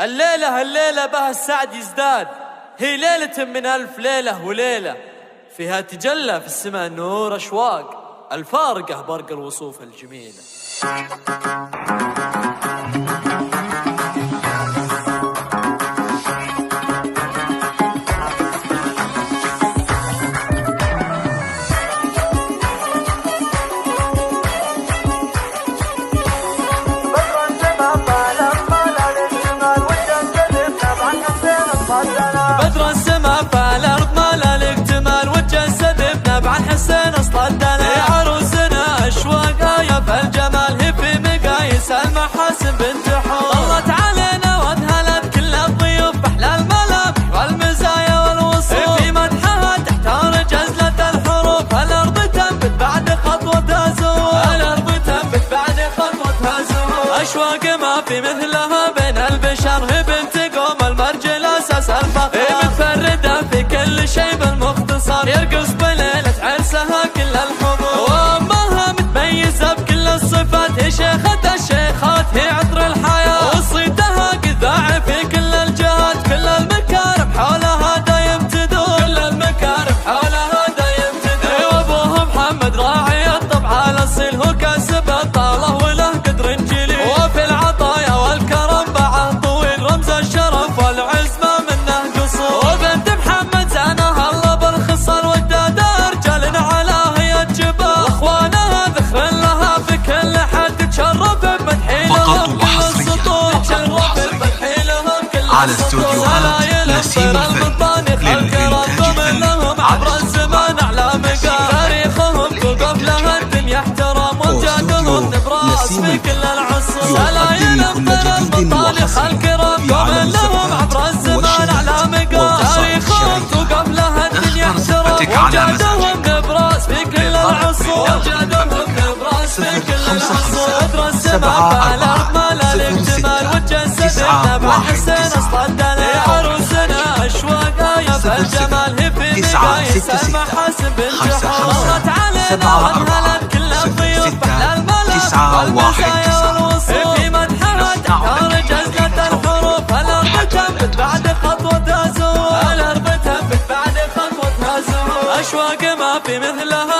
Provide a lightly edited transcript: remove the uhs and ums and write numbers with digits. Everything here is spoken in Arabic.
الليلة بها السعد يزداد، هي ليلة من ألف ليلة وليلة، فيها تجلى في السماء نور أشواق، الفارقة برق الوصوف الجميلة. بدر السما فالأرض مالا الاكتمال وتجسد بنبع الحسين اصل الدلال. يا عروسنا أشواق يا فالجمال، هي في مقاييس المحاسن بنت حور. طلت علينا وانهلت كل الضيوف بأحلى الملامح والمزايا والوصول، في مدحها تحتار جزلة الحروف. الأرض تنبت بعد خطوتها زهور، الأرض تنبت بعد خطوتها زهور. أشواق ما في مثلها بين البشر، هي بنت قوم المرجل أساس الفخر، متفردة في كل شيء بالمختصر. يرقص بليلة عرسها كل الحضور، وأمها متميزة بكل الصفات. هي شيخة الشيخات، هي عطر الحياة، وصيتها قذاع في كل الجهات. كل المكارم حولها دايم تدور، كل المكارم حولها دايم تدور. وأبوها محمد راعي الطبع الأصيل، هو كاسب الطالة وله قدر جليل، وفي العطايا والكرم باعه طويل. رمز الشرف والعز ما منه قصور، وبنت محمد زانها الله بالخصال. وداد رجال على هي الجبال، واخوانها ذخر لها في كل حد. تشرف بمدحي لهم كل السطور، تشرف بمدحي لهم كل السطور. سلايل من المطانخ الكرام ضمن لهم عبر الزمان اعلى مقام. تاريخهم توقف لها الدنيا احترام، وامجادهم نبراس في كل العصور. سلايل من المطانخ الكرام ضمن لهم عبر الزمان اعلى مقام. تاريخهم توقف لها الدنيا احترام، وامجادهم نبراس في كل العصور. وامجادهم نبراس في كل العصور. بدر السما فالأرض مالا الاكتمال وتجسد بنبع الحسين اصل الدلال. يا عروسنا أشواق يا فالجمال، هي في مقاييس المحاسن بنت حور. طلت علينا وانهلت كل الضيوف بأحلى الملامح والمزايا والوصول، في مدحها تحتار جزلة الحروف. الأرض تنبت بعد خطوتها زهور، الأرض تنبت بعد خطوتها زهور. أشواق ما في مثلها